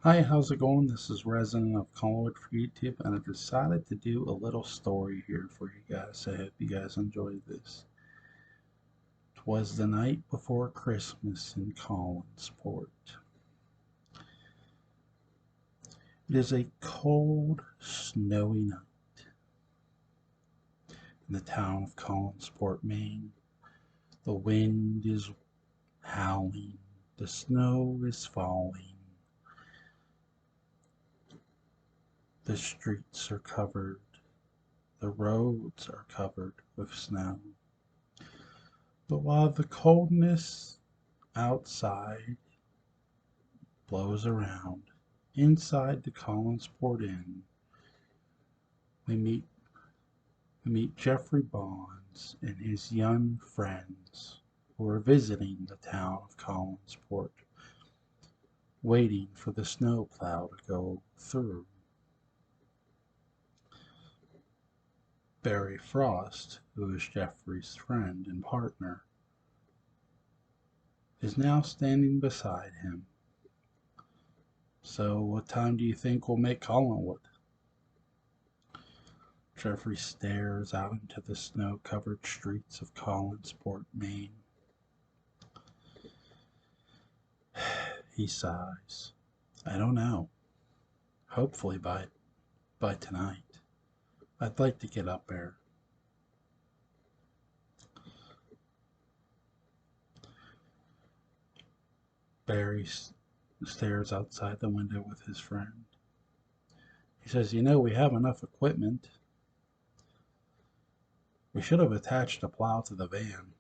Hi, how's it going? This is Resident of Collinwood for YouTube, and I decided to do a little story here for you guys. I hope you guys enjoyed this. 'Twas the night before Christmas in Collinsport. It is a cold, snowy night in the town of Collinsport, Maine. The wind is howling, the snow is falling, the streets are covered, the roads are covered with snow. But while the coldness outside blows around, inside the Collinsport Inn, we meet Jeffrey Bonds and his young friends who are visiting the town of Collinsport, waiting for the snowplow to go through. Barry Frost, who is Jeffrey's friend and partner, is now standing beside him. So what time do you think we'll make Collinwood? Jeffrey stares out into the snow-covered streets of Collinsport, Maine. He sighs. I don't know. Hopefully by tonight. I'd like to get up there. Barry stares outside the window with his friend. He says, we have enough equipment. We should have attached a plow to the van.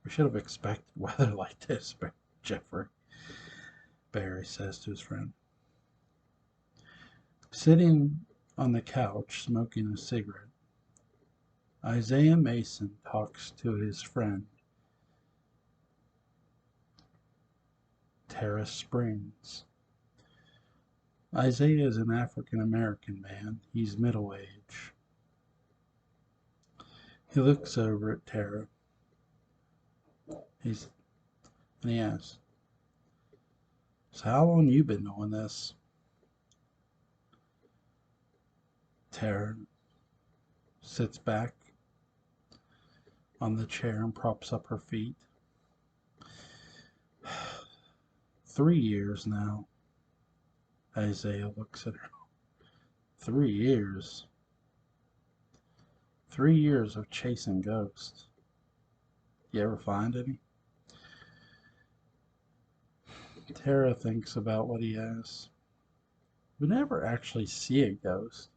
We should have expected weather like this, Jeffrey, Barry says to his friend. Sitting on the couch smoking a cigarette, Isaiah Mason talks to his friend Terrace Springs. Isaiah is an African American man. He's middle age. He looks over at Tara. And he asks, so how long you been doing this? Tara sits back on the chair and props up her feet. 3 years now. Isaiah looks at her. 3 years. 3 years of chasing ghosts. You ever find any? Tara thinks about what he asks. We never actually see a ghost.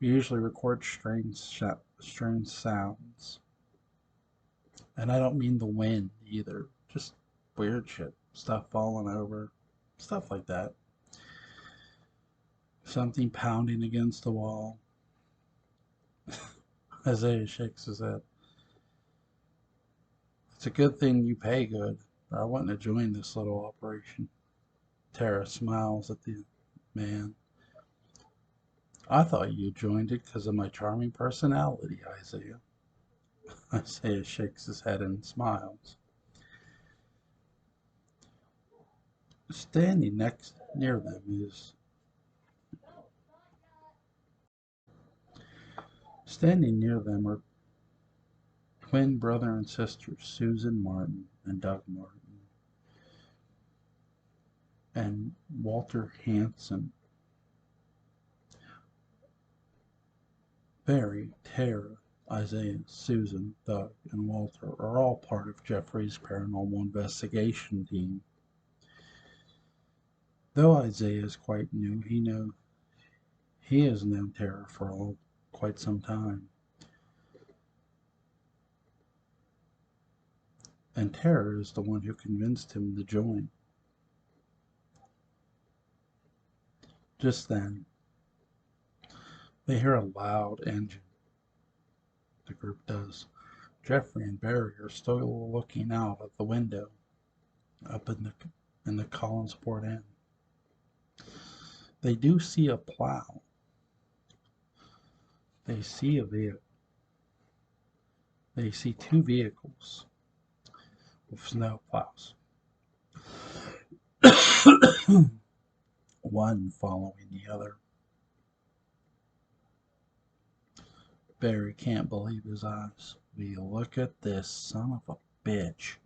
We usually record strange sounds. And I don't mean the wind either. Just weird shit. Stuff falling over. Stuff like that. Something pounding against the wall. Isaiah shakes his head. It's a good thing you pay good, or I wouldn't have joined this little operation. Tara smiles at the man. I thought you joined it because of my charming personality, Isaiah. Isaiah shakes his head and smiles. Standing near them are twin brother and sister Susan Martin and Doug Martin and Walter Hanson. Barry, Tara, Isaiah, Susan, Doug, and Walter are all part of Jeffrey's paranormal investigation team. Though Isaiah is quite new, he has known Tara for quite some time. And Tara is the one who convinced him to join. Just then, they hear a loud engine. The group does. Jeffrey and Barry are still looking out of the window up in the Collinsport Inn. They do see a plow. They see a vehicle. They see two vehicles with snow plows. one following the other. Barry can't believe his eyes. Will you look at this son of a bitch?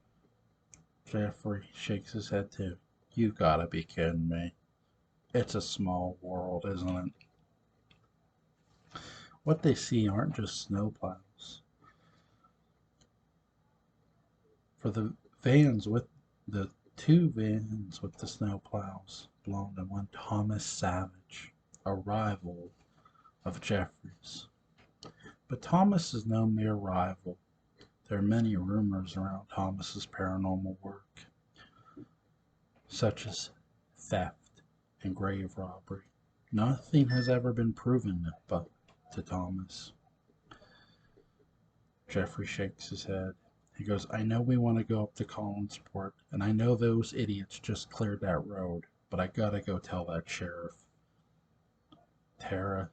Jeffrey shakes his head too. You gotta be kidding me. It's a small world, isn't it? What they see aren't just snowplows. For the two vans with the snowplows belong to one Thomas Savage, a rival of Jeffrey's. But Thomas is no mere rival. There are many rumors around Thomas's paranormal work, such as theft and grave robbery. Nothing has ever been proven but to Thomas. Jeffrey shakes his head. He goes, I know we want to go up to Collinsport, and I know those idiots just cleared that road, but I gotta go tell that sheriff. Tara,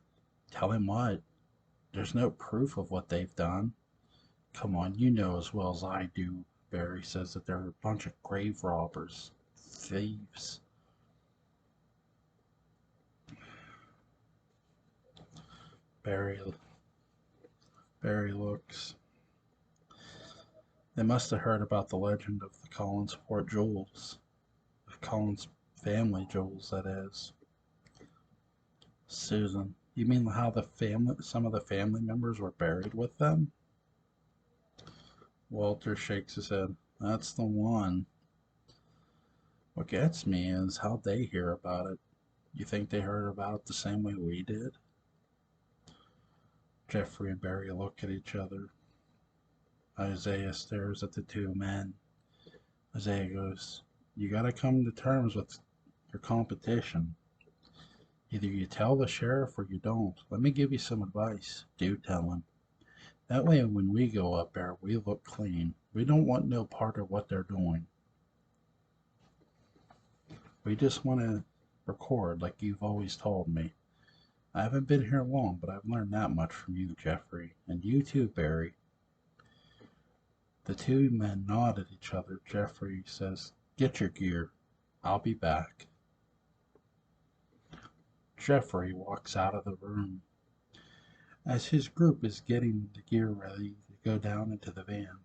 tell him what? There's no proof of what they've done. Come on, you know as well as I do. Barry says that they're a bunch of grave robbers, thieves. Barry, Barry looks. They must have heard about the legend of the Collinsport jewels. The Collins family jewels, that is. Susan, you mean how some of the family members were buried with them? Walter shakes his head. That's the one. What gets me is how they hear about it. You think they heard about it the same way we did? Jeffrey and Barry look at each other. Isaiah stares at the two men. Isaiah goes, you gotta come to terms with your competition. Either you tell the sheriff or you don't. Let me give you some advice. Do tell him. That way when we go up there, we look clean. We don't want no part of what they're doing. We just want to record like you've always told me. I haven't been here long, but I've learned that much from you, Jeffrey. And you too, Barry. The two men nod at each other. Jeffrey says, get your gear. I'll be back. Jeffrey walks out of the room. As his group is getting the gear ready to go down into the van,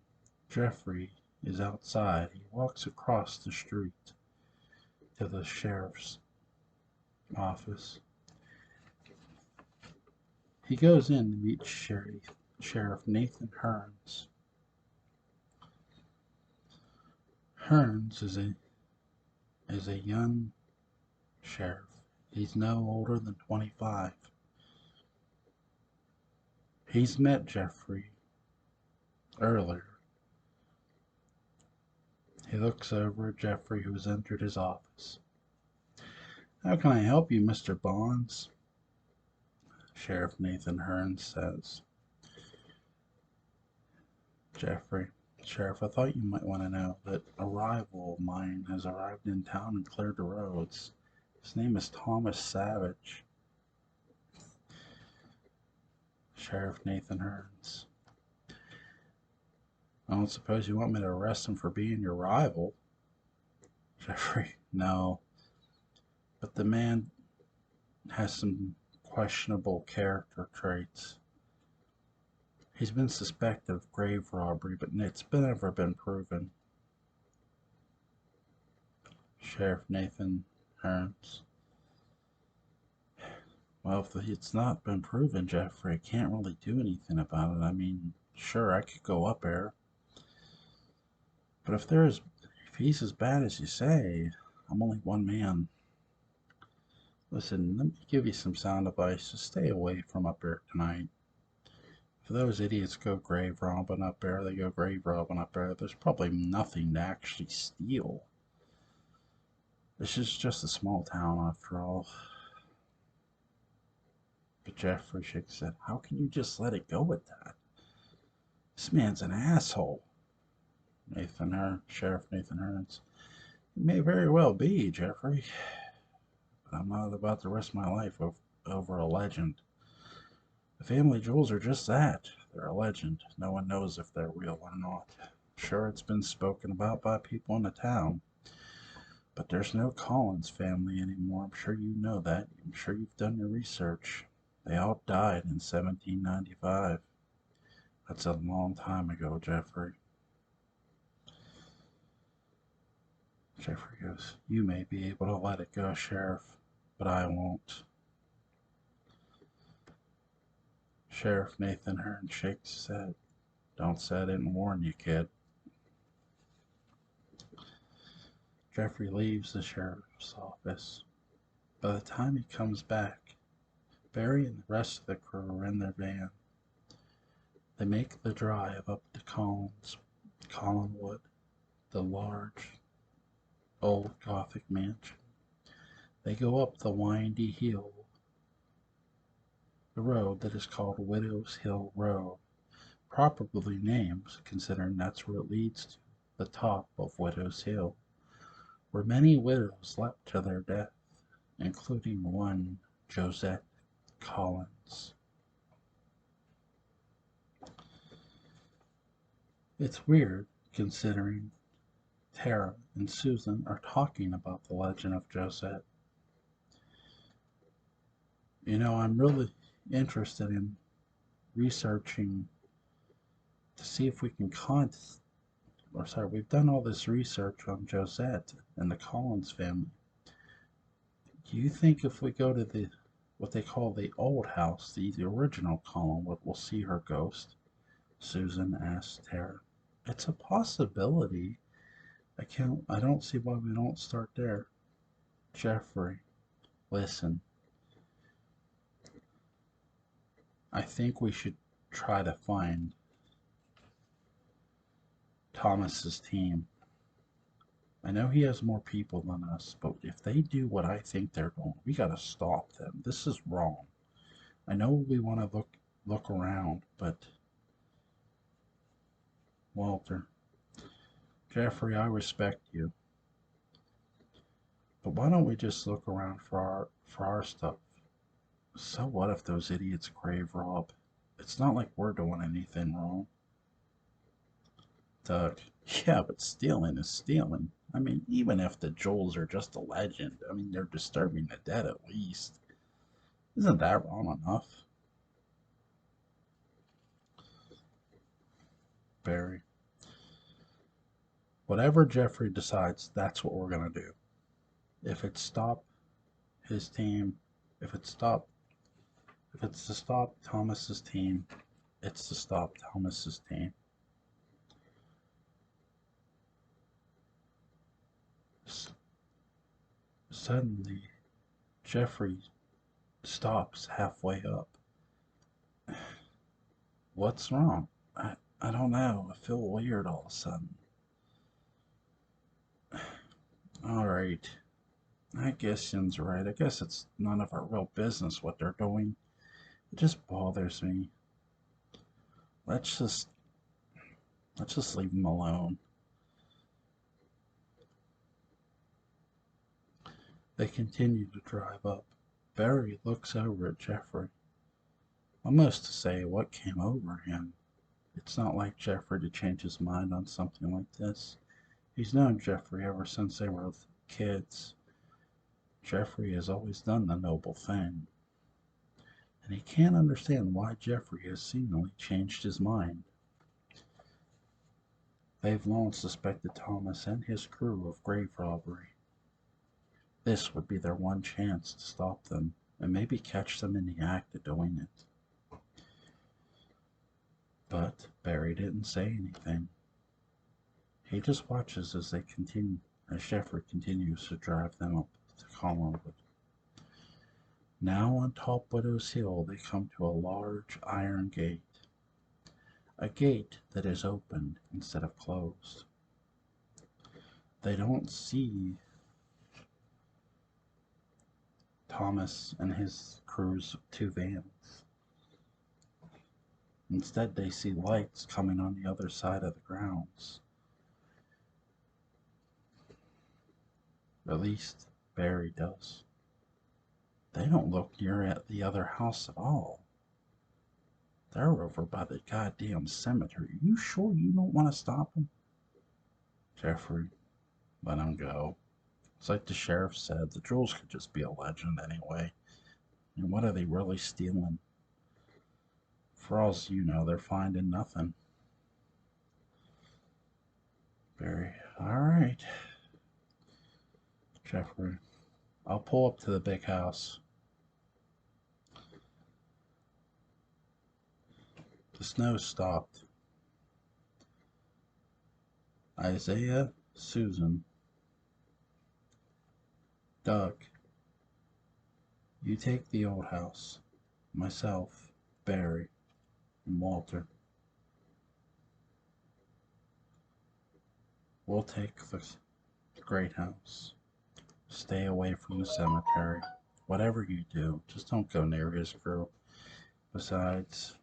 Jeffrey is outside. He walks across the street to the sheriff's office. He goes in to meet Sheriff Nathan Hearns. Hearns is a young sheriff. He's no older than 25. He's met Jeffrey earlier. He looks over at Jeffrey, who has entered his office. How can I help you, Mr. Bonds? Sheriff Nathan Hearns says. Jeffrey, Sheriff, I thought you might want to know that a rival of mine has arrived in town and cleared the roads. His name is Thomas Savage. Sheriff Nathan Hearns. I don't suppose you want me to arrest him for being your rival? Jeffrey, no. But the man has some questionable character traits. He's been suspected of grave robbery, but it's never been proven. Sheriff Nathan Hearns. Well, if it's not been proven, Jeffrey, I can't really do anything about it. I mean, sure, I could go up there. But if he's as bad as you say, I'm only one man. Listen, let me give you some sound advice. Just stay away from up there tonight. If those idiots go grave robbing up there, they go grave robbing up there. There's probably nothing to actually steal. This is just a small town after all. But Jeffrey shakes his head. How can you just let it go at that? This man's an asshole. Sheriff Nathan Hearns. It may very well be, Jeffrey. But I'm not about to risk my life over a legend. The family jewels are just that. They're a legend. No one knows if they're real or not. Sure, it's been spoken about by people in the town, But there's no Collins family anymore. I'm sure you know that. I'm sure you've done your research. They all died in 1795. That's a long time ago, Jeffrey. Jeffrey goes, "You may be able to let it go, Sheriff, but I won't." Sheriff Nathan Hearn shakes his head. "Don't say I didn't warn you, kid." Jeffrey leaves the sheriff's office. By the time he comes back, Barry and the rest of the crew are in their van. They make the drive up to Collinwood, the large, old Gothic mansion. They go up the windy hill, the road that is called Widow's Hill Road, properly named considering that's where it leads to the top of Widow's Hill, where many widows leapt to their death, including one Josette Collins. It's weird considering Tara and Susan are talking about the legend of Josette. You know, I'm really interested in researching to see if we can we've done all this research on Josette and the Collins family. Do you think if we go to what they call the old house, the original Collinwood, we'll see her ghost? Susan asked Tara. It's a possibility. I don't see why we don't start there. Jeffrey, listen. I think we should try to find Thomas's team. I know he has more people than us, but if they do what I think they're doing, we gotta stop them. This is wrong. I know we want to look around, but Walter, Jeffrey, I respect you, but why don't we just look around for our stuff? So what if those idiots grave rob? It's not like we're doing anything wrong. Doug, yeah, but stealing is stealing. I mean, even if the jewels are just a legend, I mean, they're disturbing the dead at least. Isn't that wrong enough? Barry, whatever Jeffrey decides, that's what we're going to do. If it's stop his team, if it's to stop Thomas's team, it's to stop Thomas's team. Suddenly, Jeffrey stops halfway up. What's wrong? I don't know. I feel weird all of a sudden. All right. I guess Yin's right. I guess it's none of our real business what they're doing. It just bothers me. Let's just leave them alone. They continue to drive up. Barry looks over at Jeffrey, almost to say what came over him. It's not like Jeffrey to change his mind on something like this. He's known Jeffrey ever since they were kids. Jeffrey has always done the noble thing, and he can't understand why Jeffrey has seemingly changed his mind. They've long suspected Thomas and his crew of grave robbery. This would be their one chance to stop them and maybe catch them in the act of doing it. But Barry didn't say anything. He just watches as Jeffrey continues to drive them up to Collinwood. Now on top Widow's Hill, they come to a large iron gate. A gate that is opened instead of closed. They don't see Thomas and his crew's two vans. Instead, they see lights coming on the other side of the grounds. At least Barry does. They don't look near at the other house at all. They're over by the goddamn cemetery. You sure you don't want to stop them? Jeffrey, let him go. It's like the sheriff said, the jewels could just be a legend anyway. And what are they really stealing? For all you know, they're finding nothing. Barry, all right. Jeffrey, I'll pull up to the big house. The snow stopped. Isaiah, Susan, Doug, you take the old house. Myself, Barry, and Walter. We'll take the great house. Stay away from the cemetery. Whatever you do, just don't go near his group. Besides,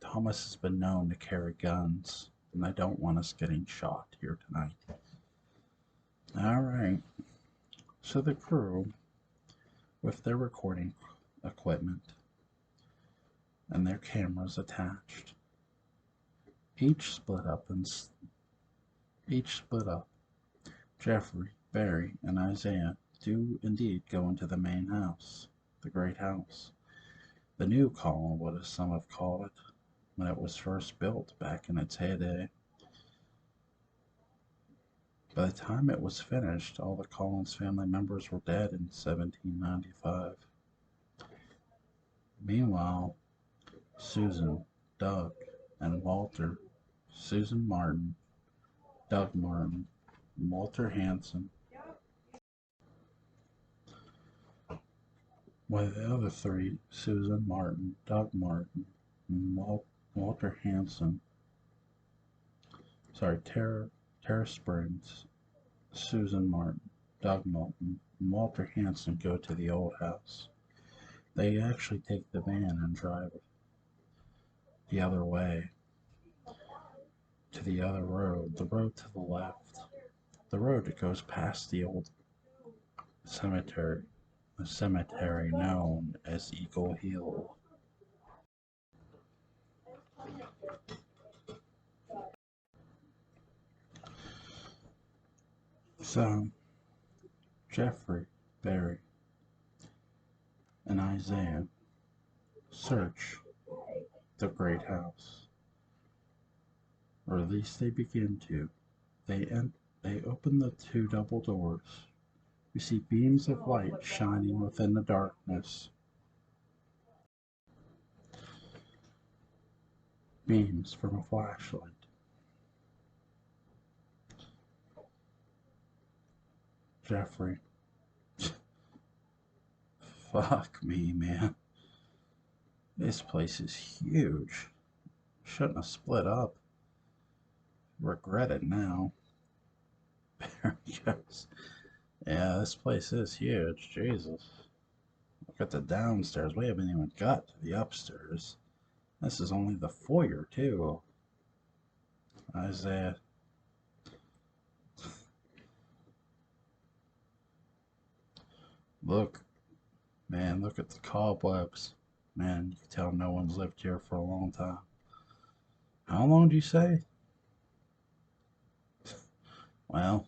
Thomas has been known to carry guns, and I don't want us getting shot here tonight. All right. So the crew, with their recording equipment and their cameras attached, each split up. Jeffrey, Barry, and Isaiah do indeed go into the main house, the great house, the new Collinwood, as some have called it, when it was first built back in its heyday. By the time it was finished, all the Collins family members were dead in 1795. Meanwhile, Susan, Doug, and Walter, Susan Martin, Doug Martin, and Walter Hanson, while the other three, Susan Martin, Doug Martin, and Walter Hanson, Terra Springs, Susan Martin, Doug Martin, and Walter Hanson go to the old house. They actually take the van and drive the other way to the other road, the road to the left, the road that goes past the old cemetery, the cemetery known as Eagle Hill. So, Jeffrey, Barry, and Isaiah search the great house, or at least they begin to. They open the two double doors. You see beams of light shining within the darkness. Beams from a flashlight. Jeffrey. Fuck me, man. This place is huge. Shouldn't have split up. Regret it now. Barry goes, yeah, this place is huge. Jesus. Look at the downstairs. We haven't even got to the upstairs. This is only the foyer, too. Isaiah. Look, man, look at the cobwebs. Man, you can tell no one's lived here for a long time. How long do you say? Well,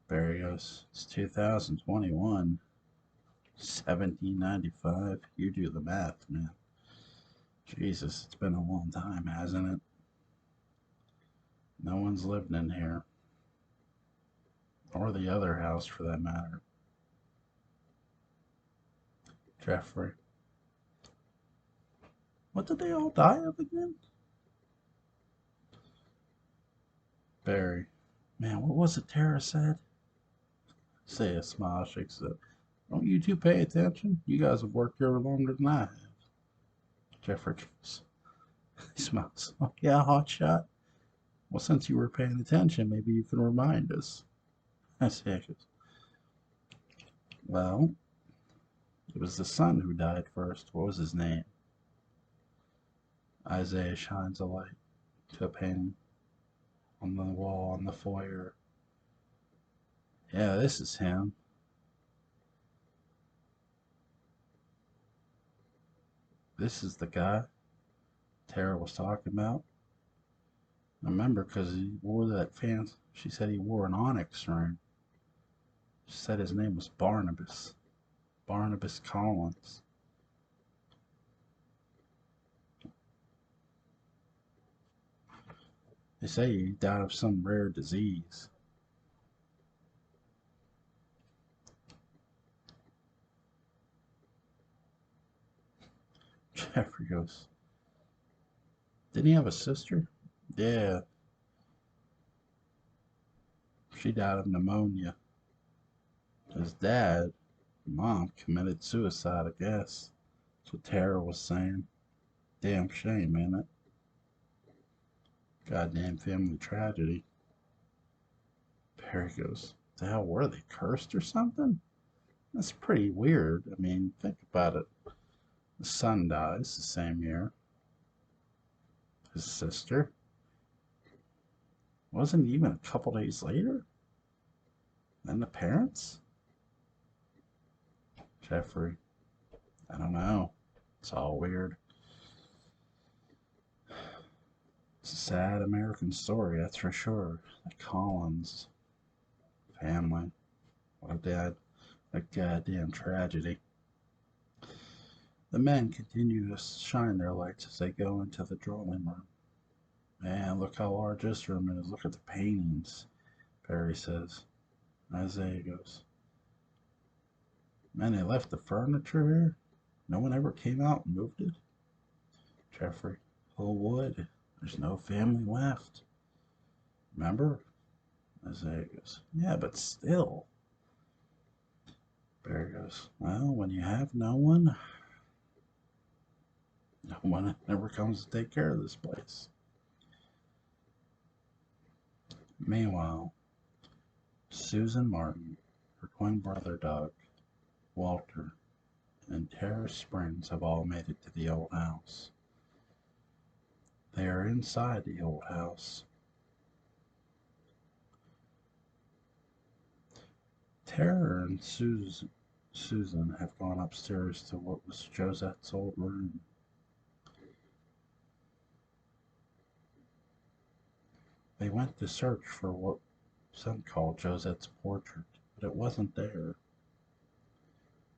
Barry goes, it's 2021, 1795. You do the math, man. Jesus, it's been a long time, hasn't it? No one's lived in here. Or the other house, for that matter. Jeffrey. What did they all die of again? Barry. Man, what was it Tara said? Say a smile, shakes it. Don't you two pay attention? You guys have worked here longer than I have. Jeffrey goes. He smiles. Oh, yeah, hot shot. Well, since you were paying attention, maybe you can remind us. I say, well, it was the son who died first. What was his name? Isaiah shines a light to a painting on the wall in the foyer. Yeah, this is him. This is the guy Tara was talking about. I remember because he wore that fancy. She said he wore an onyx ring. said his name was Barnabas. Barnabas Collins. They say he died of some rare disease. Jeffrey goes, didn't he have a sister? Yeah, she died of pneumonia. His dad, mom, committed suicide, I guess. That's what Tara was saying. Damn shame, ain't it? Goddamn family tragedy. Perry goes, the hell were they cursed or something? That's pretty weird. I mean, think about it. The son dies the same year. His sister wasn't even a couple days later. And the parents? Jeffrey, I don't know. It's all weird. It's a sad American story, that's for sure. The Collins family. What a goddamn tragedy. The men continue to shine their lights as they go into the drawing room. Man, look how large this room is. Look at the paintings, Perry says. Isaiah goes, man, they left the furniture here? No one ever came out and moved it? Jeffrey, who would? There's no family left. Remember? Isaiah goes, yeah, but still. Barry goes, well, when you have no one ever comes to take care of this place. Meanwhile, Susan Martin, her twin brother Doug, Walter, and Terrace Springs have all made it to the old house. They are inside the old house. Tara and Susan have gone upstairs to what was Josette's old room. They went to search for what some called Josette's portrait, but it wasn't there.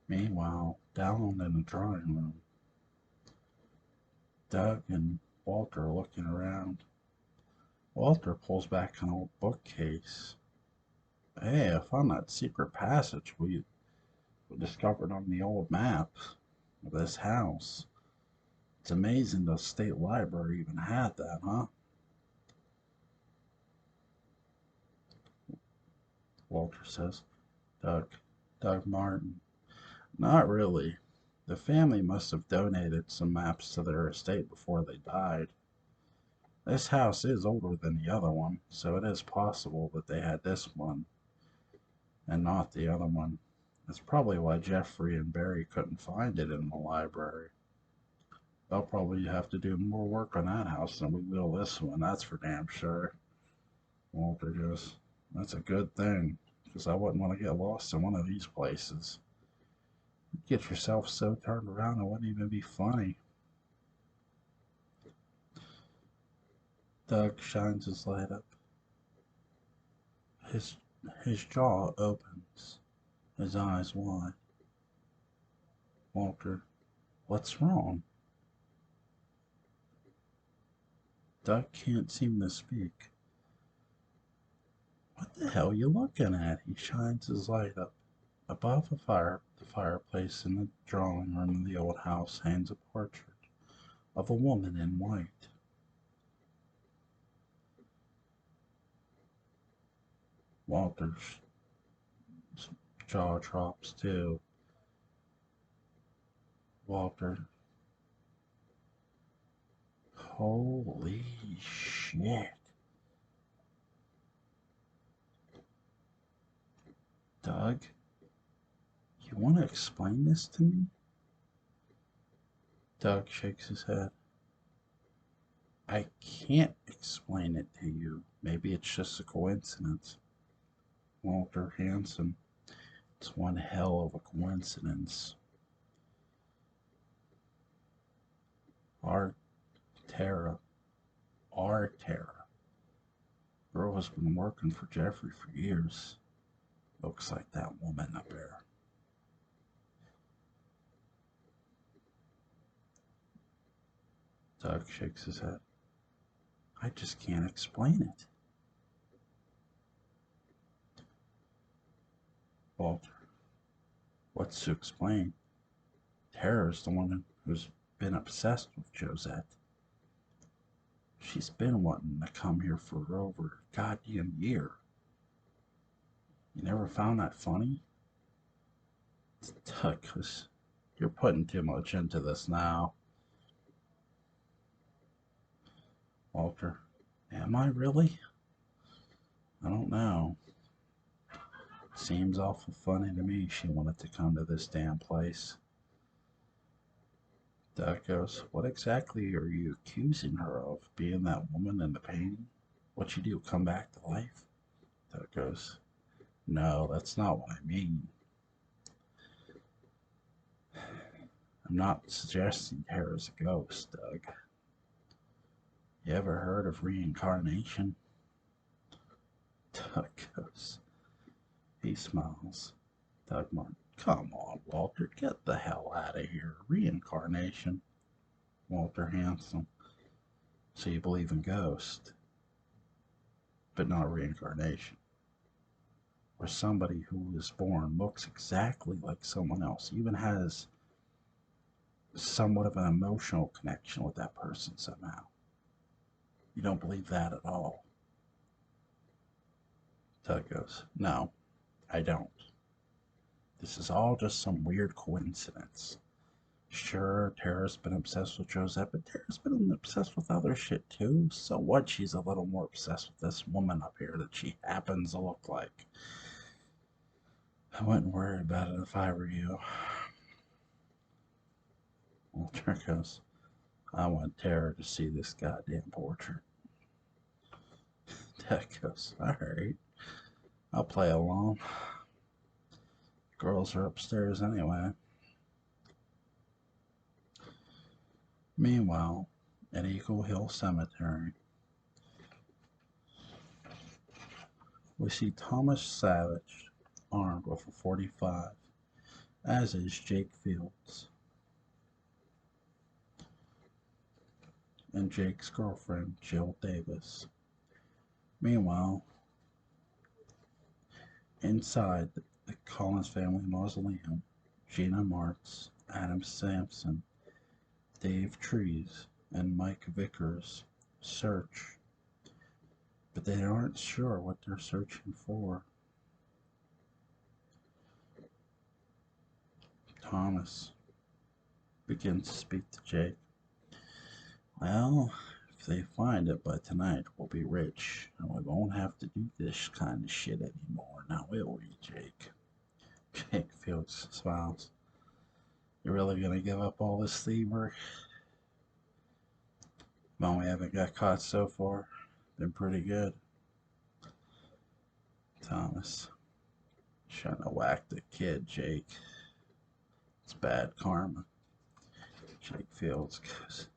Meanwhile, down in the drawing room, Doug and Walter are looking around. Walter pulls back an old bookcase. Hey, I found that secret passage we discovered on the old map of this house. It's amazing the state library even had that, huh? Walter says. Doug Martin. Not really. The family must have donated some maps to their estate before they died. This house is older than the other one, so it is possible that they had this one and not the other one. That's probably why Jeffrey and Barry couldn't find it in the library. They'll probably have to do more work on that house than we will this one, that's for damn sure. Walter goes, that's a good thing, because I wouldn't want to get lost in one of these places. You'd get yourself so turned around it wouldn't even be funny. Doug shines his light up. His, his jaw opens, his eyes wide. Walter, what's wrong? Doug can't seem to speak. What the hell are you looking at? He shines his light up. Above the fireplace in the drawing room of the old house hangs a portrait of a woman in white. Walter's jaw drops too. Walter, holy shit. Doug, you want to explain this to me? Doug shakes his head. I can't explain it to you. Maybe it's just a coincidence. Walter Hanson, it's one hell of a coincidence. Our Tara, our Tara, girl has been working for Jeffrey for years. Looks like that woman up there. Doug shakes his head. I just can't explain it. Walter, what's to explain? Tara's the one who's been obsessed with Josette. She's been wanting to come here for over a goddamn year. You never found that funny? Doug, you're putting too much into this now. Walter, am I really? I don't know. Seems awful funny to me she wanted to come to this damn place. Doug goes, what exactly are you accusing her of? Being that woman in the painting? What'd she do, come back to life? Doug goes, no, that's not what I mean. I'm not suggesting Tara's a ghost, Doug. You ever heard of reincarnation? Doug goes, he smiles. Doug Martin, come on, Walter, get the hell out of here. Reincarnation. Walter Hanson, so you believe in ghosts, but not reincarnation. Where somebody who is born looks exactly like someone else, even has somewhat of an emotional connection with that person somehow. You don't believe that at all. Doug goes, no, I don't. This is all just some weird coincidence. Sure, Tara's been obsessed with Josette, but Tara's been obsessed with other shit too. So what? She's a little more obsessed with this woman up here that she happens to look like. I wouldn't worry about it if I were you. Walter goes, I want Tara to see this goddamn portrait. Dad goes, alright, I'll play along. Girls are upstairs anyway. Meanwhile, at Eagle Hill Cemetery, we see Thomas Savage armed with a .45, as is Jake Fields and Jake's girlfriend, Jill Davis. Meanwhile, inside the Collins family mausoleum, Gina Martz, Adam Sampson, Dave Trees, and Mike Vickers search, but they aren't sure what they're searching for. Thomas begins to speak to Jake. Well, if they find it by tonight, we'll be rich, and we won't have to do this kind of shit anymore, now will we, Jake? Jake Fields smiles. You really gonna give up all this thievery? Well, we haven't got caught so far. Been pretty good. Thomas, shouldn't have whacked the kid, Jake. It's bad karma. Jake Fields goes,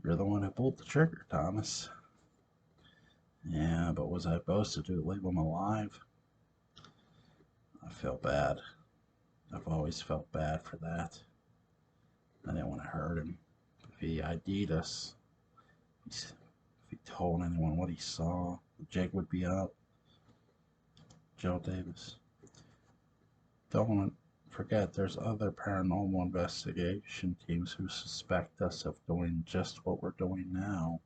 you're the one who pulled the trigger, Thomas. Yeah, but was I supposed to leave him alive? I feel bad. I've always felt bad for that. I didn't want to hurt him. If he ID'd us, if he told anyone what he saw, Jake would be up. Joe Davis. Don't forget there's other paranormal investigation teams who suspect us of doing just what we're doing now.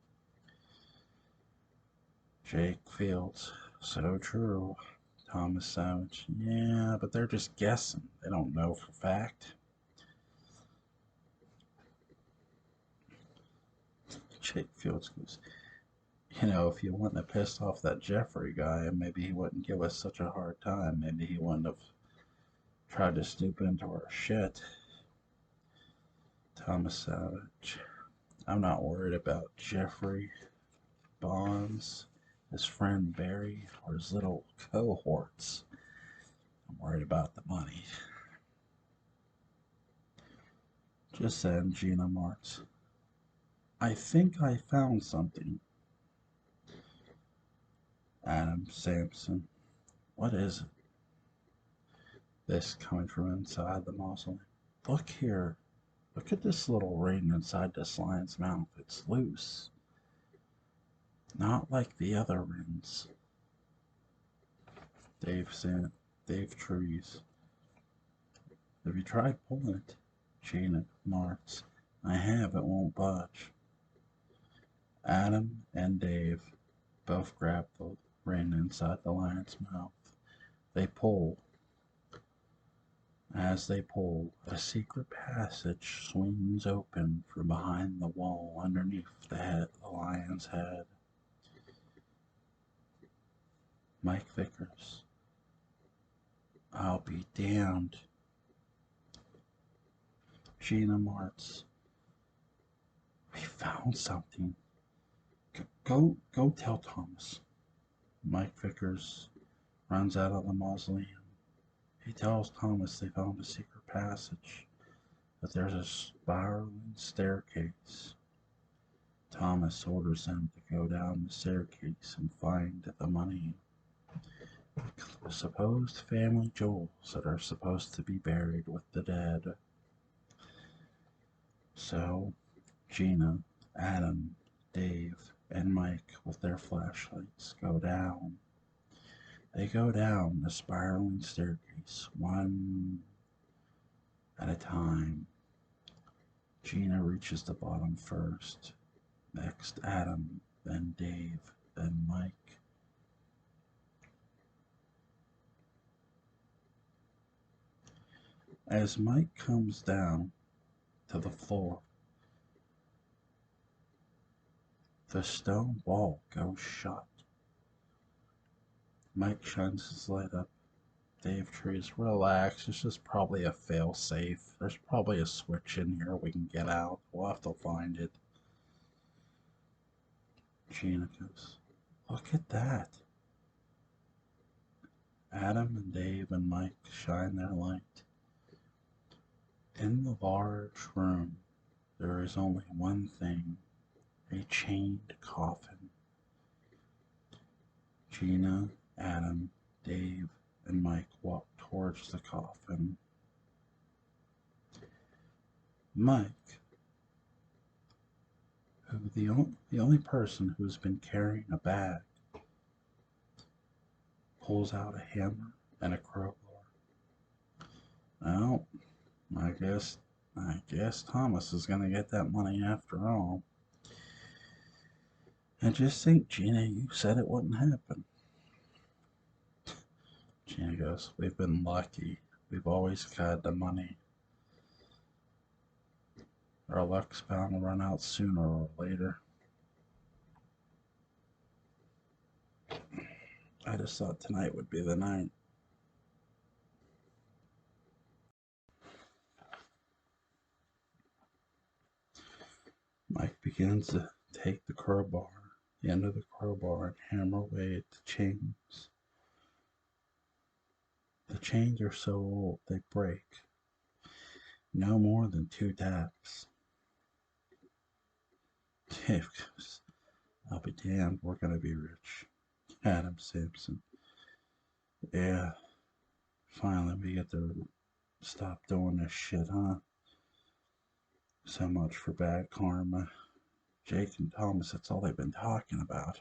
Jake Fields. So true. Thomas Savage. Yeah, but they're just guessing. They don't know for fact. Jake Fields goes, you know, if you wouldn't have pissed off that Jeffrey guy, maybe he wouldn't give us such a hard time. Maybe he wouldn't have tried to snoop into our shit. Thomas Savage. I'm not worried about Jeffrey Bonds, his friend Barry, or his little cohorts. I'm worried about the money. Just then, Gina Martz. I think I found something. Adam Sampson. What is it? This coming from inside the mausoleum. Look here. Look at this little ring inside this lion's mouth. It's loose. Not like the other rings. Dave said. Dave Trees. Have you tried pulling it? Gina Marks. I have. It won't budge. Adam and Dave both grab the ring inside the lion's mouth. They pull. As they pull, a secret passage swings open from behind the wall underneath the lion's head. Mike Vickers. I'll be damned. Gina Martz. We found something. Go tell Thomas. Mike Vickers runs out of the mausoleum. He tells Thomas they found a secret passage, that there's a spiraling staircase. Thomas orders them to go down the staircase and find the money. The supposed family jewels that are supposed to be buried with the dead. So, Gina, Adam, Dave, and Mike with their flashlights go down. They go down the spiraling staircase, one at a time. Gina reaches the bottom first, next Adam, then Dave, then Mike. As Mike comes down to the floor, the stone wall goes shut. Mike shines his light up. Dave Trees, relax. It's just probably a fail safe. There's probably a switch in here we can get out. We'll have to find it. Gina goes, look at that. Adam and Dave and Mike shine their light. In the large room, there is only one thing, a chained coffin. Gina, Adam, Dave, and Mike walk towards the coffin. Mike, who the only person who's been carrying a bag, pulls out a hammer and a crowbar. Well, I guess Thomas is gonna get that money after all. And just think, Gina, you said it wouldn't happen. Gina goes, we've been lucky. We've always got the money. Our luck's bound to run out sooner or later. I just thought tonight would be the night. Mike begins to take the crowbar, the end of the crowbar, and hammer away at the chains. The chains are so old they break. No more than 2 taps. Dave goes, I'll be damned, we're gonna be rich. Adam Sampson. Yeah, finally we get to stop doing this shit, huh? So much for bad karma. Jake and Thomas, that's all they've been talking about.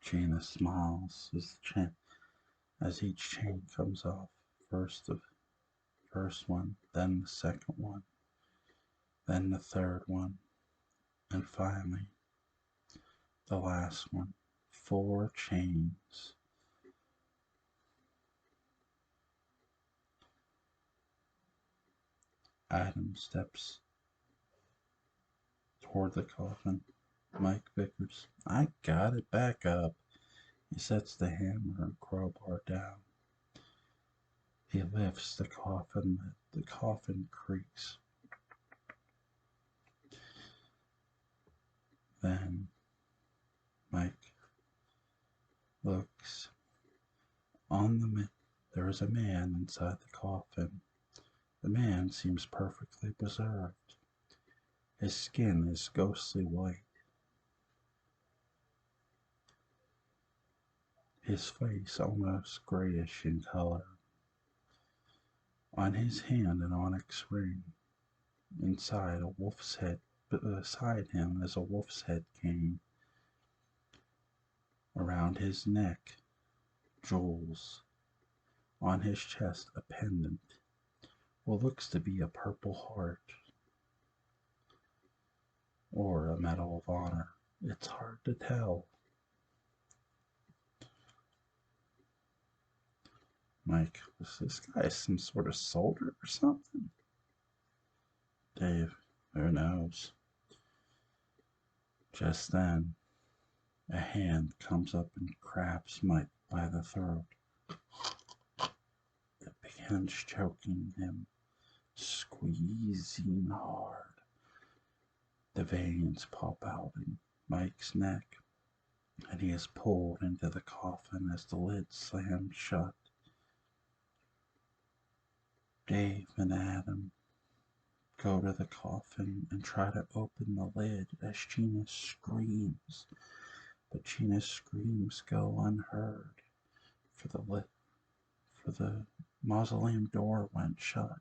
Gina smiles as each chain comes off. First the first one, then the second one, then the third one, and finally the last one. 4 chains. Adam steps toward the coffin. Mike Vickers, I got it, back up. He sets the hammer and crowbar down. He lifts the coffin lid. The coffin creaks. Then Mike looks. There is a man inside the coffin. The man seems perfectly preserved. His skin is ghostly white. his face almost grayish in color. On his hand an onyx ring. Inside a wolf's head, beside him is a wolf's head cane. Around his neck, jewels. On his chest, a pendant. What looks to be a purple heart or a Medal of Honor. It's hard to tell. Mike, was this guy some sort of soldier or something? Dave, who knows? Just then, a hand comes up and grabs Mike by the throat. It begins choking him, squeezing hard. The veins pop out in Mike's neck, and he is pulled into the coffin as the lid slams shut. Dave and Adam go to the coffin and try to open the lid as Gina screams, but Gina's screams go unheard, for the mausoleum door went shut.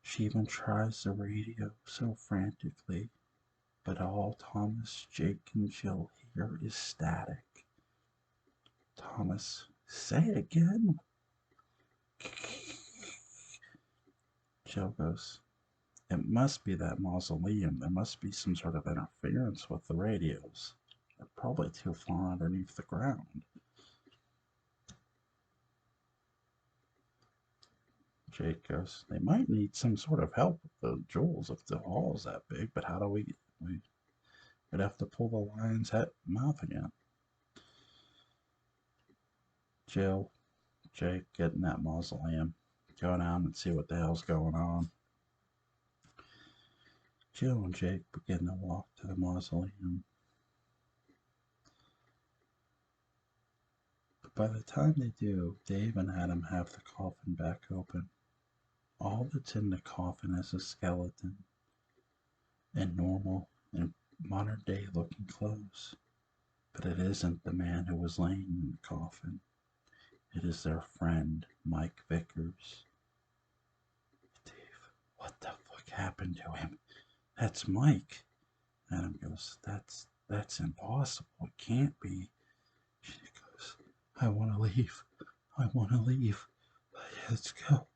She even tries the radio so frantically, but all Thomas, Jake, and Jill hear is static. Thomas, say it again. Jill goes, it must be that mausoleum. There must be some sort of interference with the radios. They're probably too far underneath the ground. Jake goes, they might need some sort of help with the jewels if the hall's that big, but how do we'd have to pull the lion's mouth again. Jill, Jake, get in that mausoleum. Go down and see what the hell's going on. Jill and Jake begin to walk to the mausoleum. But by the time they do, Dave and Adam have the coffin back open. All that's in the coffin is a skeleton in normal and modern day looking clothes. But it isn't the man who was laying in the coffin. It is their friend, Mike Vickers. Dave, what the fuck happened to him? That's Mike. Adam goes, that's impossible. It can't be. She goes, I want to leave. I want to leave. Let's go.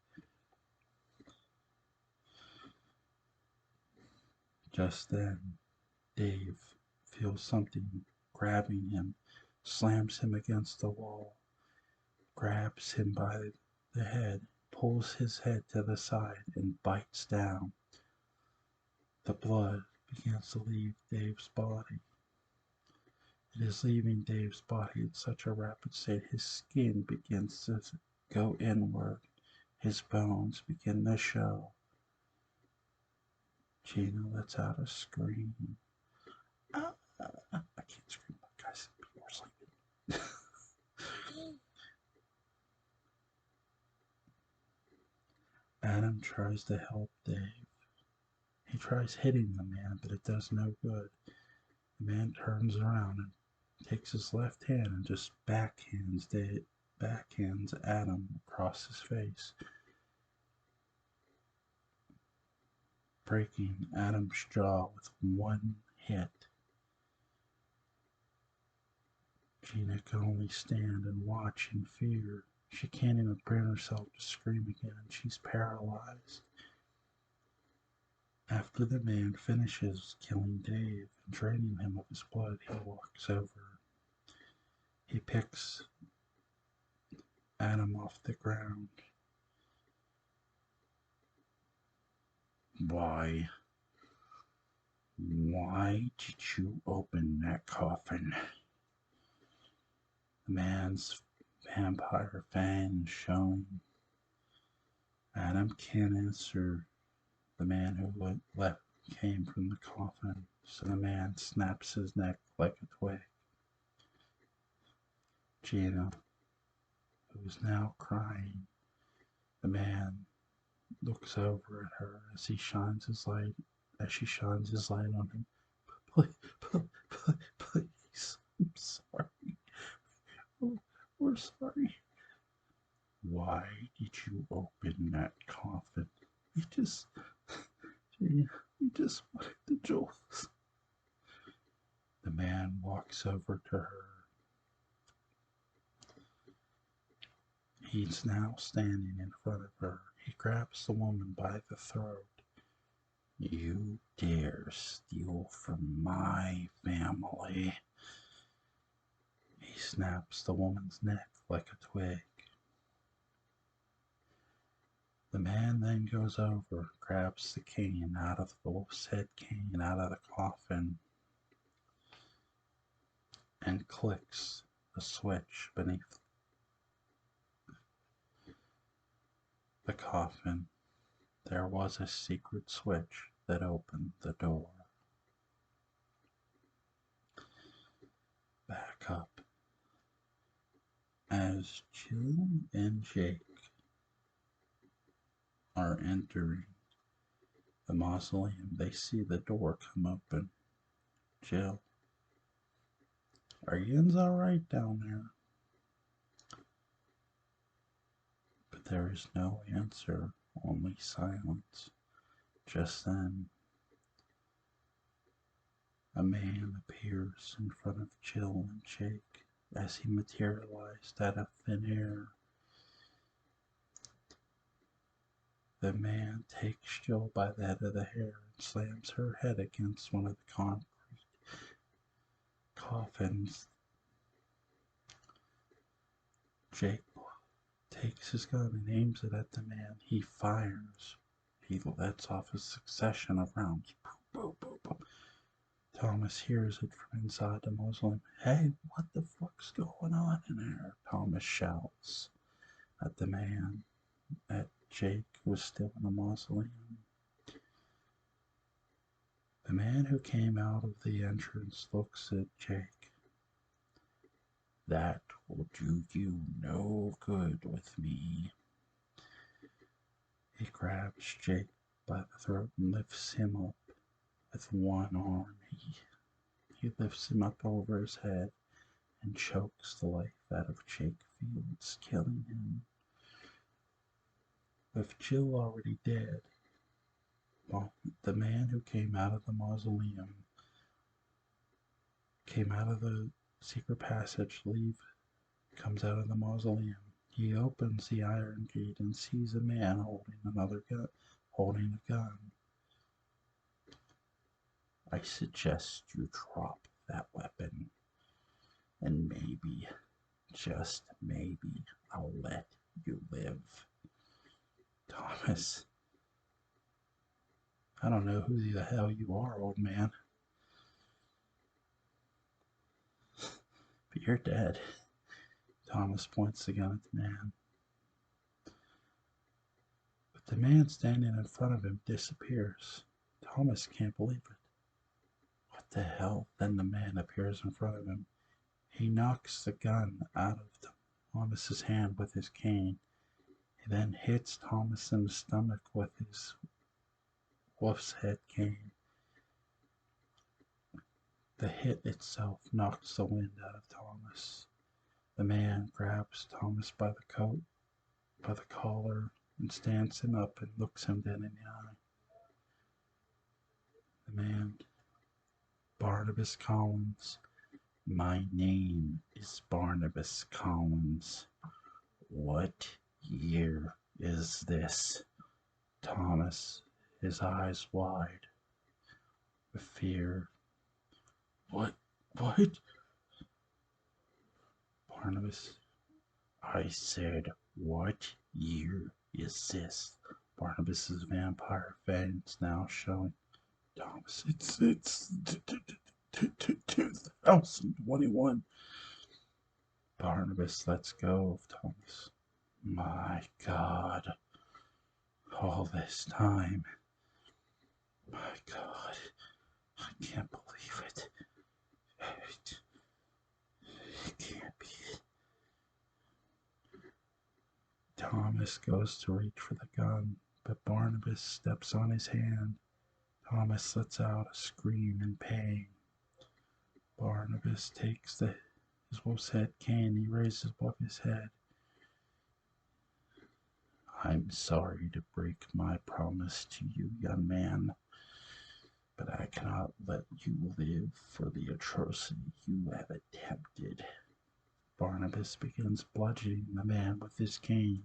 Just then, Dave feels something grabbing him, slams him against the wall, grabs him by the head, pulls his head to the side, and bites down. The blood begins to leave Dave's body. It is leaving Dave's body at such a rapid state his skin begins to go inward. His bones begin to show. Gina lets out a scream. I can't scream, guys. People are sleeping. Adam tries to help Dave. He tries hitting the man, but it does no good. The man turns around and takes his left hand and just backhands Adam across his face, breaking Adam's jaw with one hit. Gina can only stand and watch in fear. She can't even bring herself to scream again. She's paralyzed. After the man finishes killing Dave and draining him of his blood, he walks over. He picks Adam off the ground. Why did you open that coffin? The man's vampire fangs showing. Adam can't answer. The man who left came from the coffin, so the man snaps his neck like a twig. Gina, who is now crying, the man looks over at her as she shines his light on him. Please, I'm sorry. We're sorry. Why did you open that coffin? We just, we just wanted the jewels. The man walks over to her. He's now standing in front of her. He grabs the woman by the throat. You dare steal from my family. He snaps the woman's neck like a twig. The man then goes over, grabs the cane out of the wolf's head cane out of the coffin, and clicks the switch beneath the coffin. There was a secret switch that opened the door. Back up. As Jill and Jake are entering the mausoleum, they see the door come open. Jill, are yins alright down there? But there is no answer, only silence. Just then, a man appears in front of Jill and Jake as he materialized out of thin air. The man takes Jill by the head of the hair and slams her head against one of the concrete coffins. Jake takes his gun and aims it at the man. He fires. He lets off a succession of rounds. Boom, boom, boom. Thomas hears it from inside the mausoleum. Hey, what the fuck's going on in there? Thomas shouts at the man, at Jake, who was still in the mausoleum. The man who came out of the entrance looks at Jake. That will do you no good with me. He grabs Jake by the throat and lifts him up with one arm. He lifts him up over his head and chokes the life out of Jake Fields, killing him. With Jill already dead, the man who came out of the mausoleum, came out of the secret passage, comes out of the mausoleum. He opens the iron gate and sees a man holding a gun. I suggest you drop that weapon, and maybe, just maybe, I'll let you live. Thomas, I don't know who the hell you are, old man, but you're dead. Thomas points the gun at the man. But the man standing in front of him disappears. Thomas can't believe it. What the hell? Then the man appears in front of him. He knocks the gun out of Thomas's hand with his cane. He then hits Thomas in the stomach with his wolf's head cane. The hit itself knocks the wind out of Thomas. The man grabs Thomas by the collar, and stands him up and looks him dead in the eye. The man, Barnabas Collins. My name is Barnabas Collins. What year is this? Thomas, his eyes wide with fear. What? Barnabas, I said, what year is this? Barnabas's vampire fangs now showing. Thomas, it's 2021. Barnabas lets go of Thomas. My God, all this time. My God, I can't believe it. It can't be. Thomas goes to reach for the gun, but Barnabas steps on his hand. Thomas lets out a scream in pain. Barnabas takes his his wolf's head cane. He raises above his head. I'm sorry to break my promise to you, young man, but I cannot let you live for the atrocity you have attempted. Barnabas begins bludgeoning the man with his cane.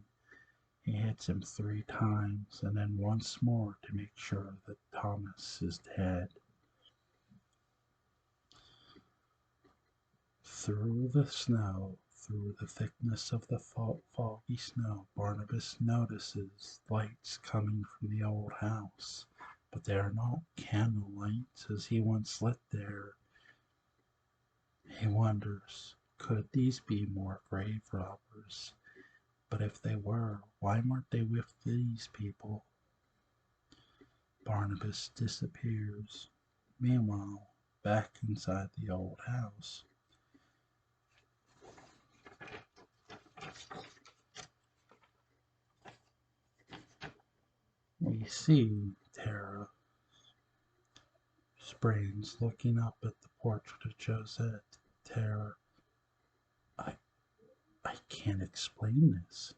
He hits him 3 times and then once more to make sure that Thomas is dead. Through the snow, through the thickness of the foggy snow, Barnabas notices lights coming from the old house, but they are not candle lights as he once lit there. He wonders, could these be more grave robbers? But if they were, why weren't they with these people? Barnabas disappears. Meanwhile, back inside the old house, we see Tara Sprains looking up at the portrait of Josette. Tara, I, I can't explain this.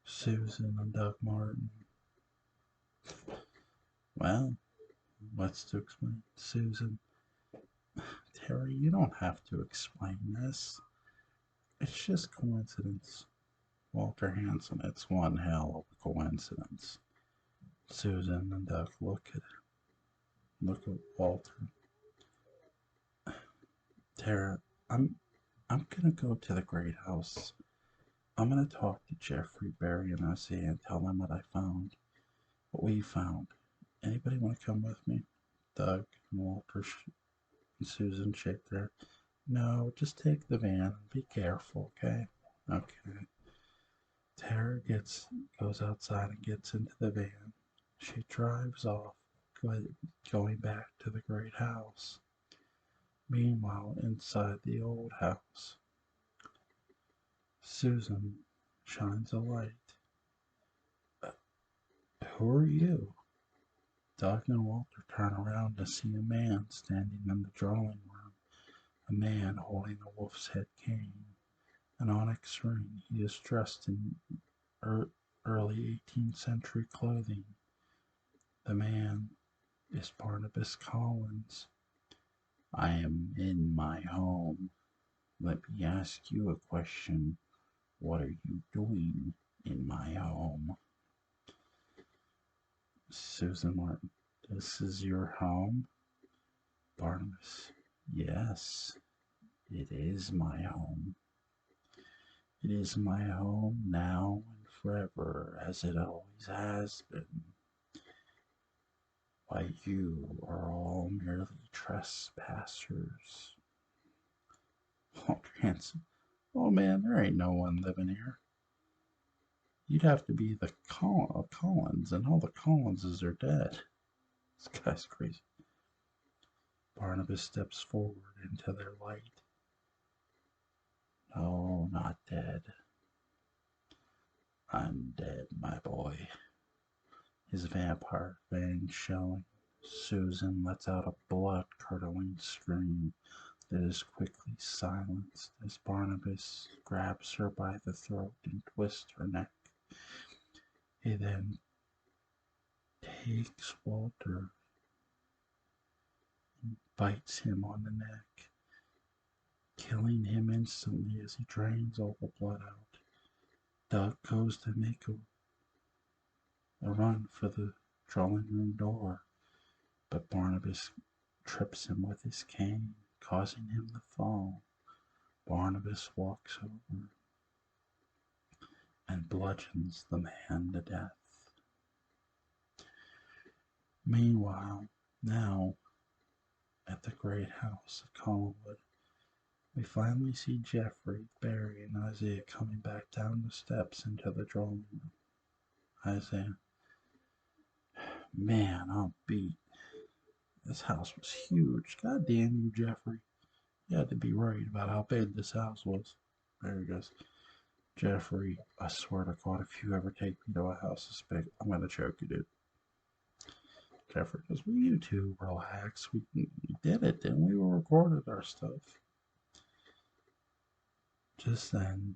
Susan and Doug Martin. Well, what's to explain? Susan, Tara, you don't have to explain this. It's just coincidence. Walter Hanson, it's one hell of a coincidence. Susan and Doug look at Walter. Tara, I'm gonna go to the great house. I'm gonna talk to Jeffrey, Barry, and Isaiah and tell them what I found. What we found. Anybody want to come with me? Doug and Walter and Susan shake their. No, just take the van and be careful, okay? Okay. Tara goes outside and gets into the van. She drives off, going back to the great house. Meanwhile, inside the old house, Susan shines a light. Who are you? Doug and Walter turn around to see a man standing in the drawing room, a man holding a wolf's head cane, an onyx ring. He is dressed in early 18th century clothing. The man is Barnabas Collins. I am in my home. Let me ask you a question. What are you doing in my home? Susan Martin, this is your home? Barnabas, yes, it is my home. It is my home now and forever, as it always has been. Why, you are all merely trespassers. Oh, Ransom. Oh, man, there ain't no one living here. You'd have to be the Collins, and all the Collinses are dead. This guy's crazy. Barnabas steps forward into their light. No, not dead. I'm dead, my boy. His vampire fangs showing. Susan lets out a blood-curdling scream that is quickly silenced as Barnabas grabs her by the throat and twists her neck. He then takes Walter and bites him on the neck, killing him instantly as he drains all the blood out. Doug goes to make a run for the drawing room door, but Barnabas trips him with his cane, causing him to fall. Barnabas walks over and bludgeons the man to death. Meanwhile, now at the great house at Collinwood, we finally see Jeffrey, Barry, and Isaiah coming back down the steps into the drawing room. Isaiah, man, I'm beat. This house was huge. God damn you, Jeffrey. You had to be worried about how big this house was. There he goes. Jeffrey, I swear to God, if you ever take me to a house this big, I'm gonna choke you, dude. Jeffrey goes, "Will you two relax? We did it, didn't we? We recorded our stuff." Just then,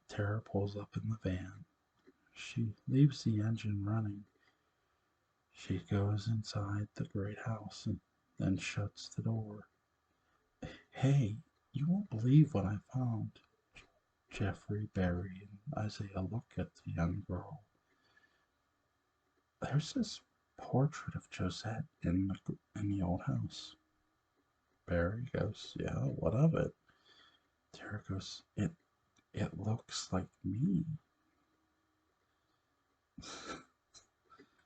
Tara pulls up in the van. She leaves the engine running. She goes inside the great house and then shuts the door. "Hey, you won't believe what I found." Jeffrey, Barry, and Isaiah look at the young girl. "There's this portrait of Josette in the old house." Barry goes, "Yeah, what of it?" Tara goes, It looks like me."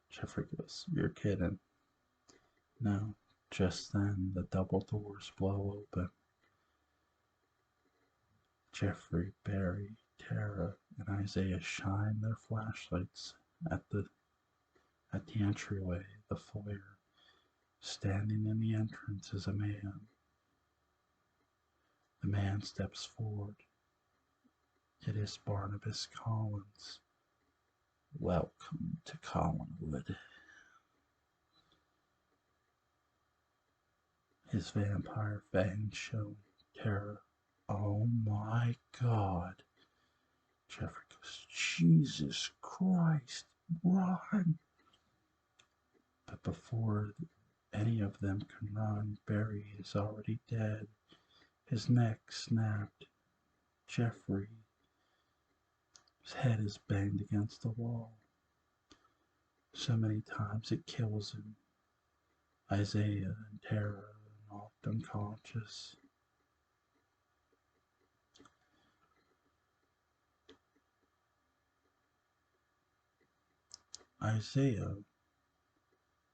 Jeffrey goes, "You're kidding." No. Just then, the double doors blow open. Jeffrey, Barry, Tara, and Isaiah shine their flashlights at the at the entryway, the foyer. Standing in the entrance is a man. The man steps forward. It is Barnabas Collins. "Welcome to Collinwood." His vampire fangs show terror. "Oh my God." Jeffrey goes, "Jesus Christ, run." But before any of them can run, Barry is already dead. His neck snapped. Jeffrey's head is banged against the wall. So many times it kills him. Isaiah and Tara are knocked unconscious. Isaiah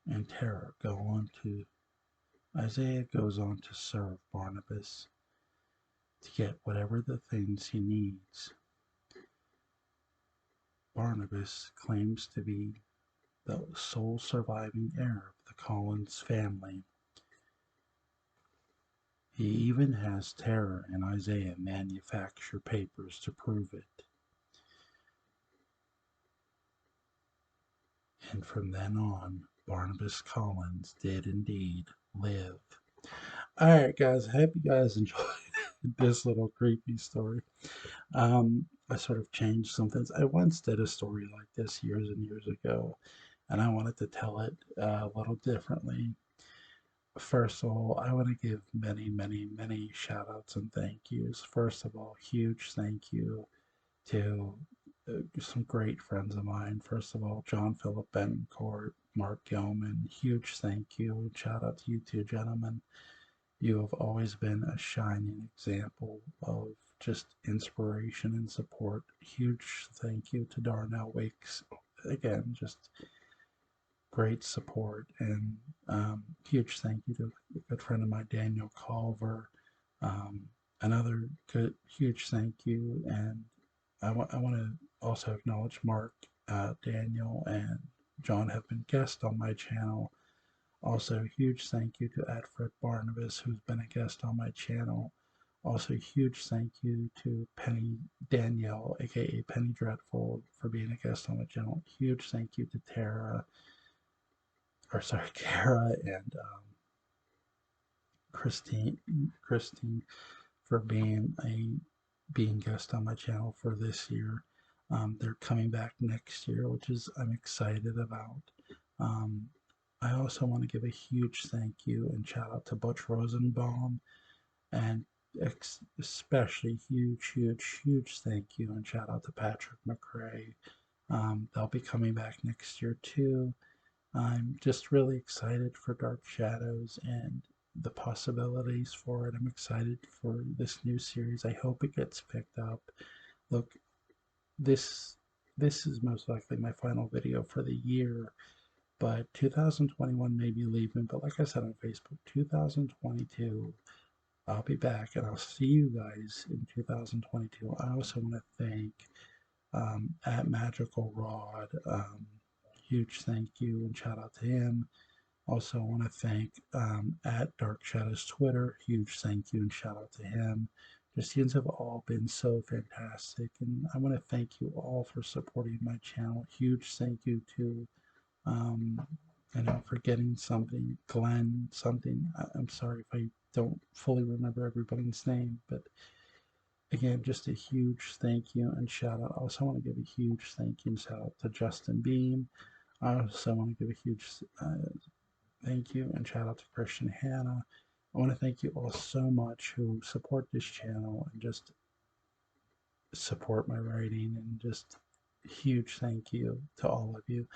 and Tara go on to Isaiah goes on to serve Barnabas to get whatever the things he needs. Barnabas claims to be the sole surviving heir of the Collins family. He even has Tara and Isaiah manufacture papers to prove it. And from then on, Barnabas Collins did indeed live. Alright, guys, I hope you guys enjoyed this little creepy story. I sort of changed some things. I once did a story like this years and years ago, and I wanted to tell it a little differently. First of all, I want to give many, many, many shout outs and thank yous. First of all, huge thank you to some great friends of mine. First of all, John Philip Bencourt, Mark Gilman, huge thank you. Shout out to you two gentlemen. You have always been a shining example of just inspiration and support. Huge thank you to Darnell Wakes. Again, just great support. And huge thank you to a good friend of mine, Daniel Culver. Another good, huge thank you. And I want to also acknowledge Mark, Daniel, and John have been guests on my channel. Also, huge thank you to Adfred Barnabas, who's been a guest on my channel. Also, huge thank you to Penny Danielle, aka Penny Dreadful, for being a guest on my channel. Huge thank you to Kara and Christine for being guest on my channel for this year. They're coming back next year, which is I'm excited about. Um, I also want to give a huge thank you and shout out to Butch Rosenbaum, and especially huge thank you and shout out to Patrick McRae. They'll be coming back next year too. I'm just really excited for Dark Shadows and the possibilities for it. I'm excited for this new series. I hope it gets picked up. Look, this this is most likely my final video for the year, but 2021 may be leaving. But like I said on Facebook, 2022, I'll be back and I'll see you guys in 2022. I also want to thank at Magical Rod. Huge thank you and shout out to him. Also, I want to thank at Dark Shadows Twitter. Huge thank you and shout out to him. Just you have all been so fantastic, and I want to thank you all for supporting my channel. Huge thank you to um, And I'm forgetting something, Glenn, something. I'm sorry if I don't fully remember everybody's name, but again, just a huge thank you and shout out. I also want to give a huge thank you and shout out to Justin Beam. I also want to give a huge thank you and shout out to Christian Hannah. I want to thank you all so much who support this channel and just support my writing, and just huge thank you to all of you.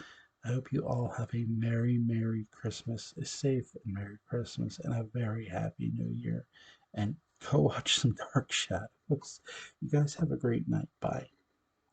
I hope you all have a Merry Christmas, a safe and Merry Christmas, and a very Happy New Year. And go watch some Dark Shadows. You guys have a great night. Bye.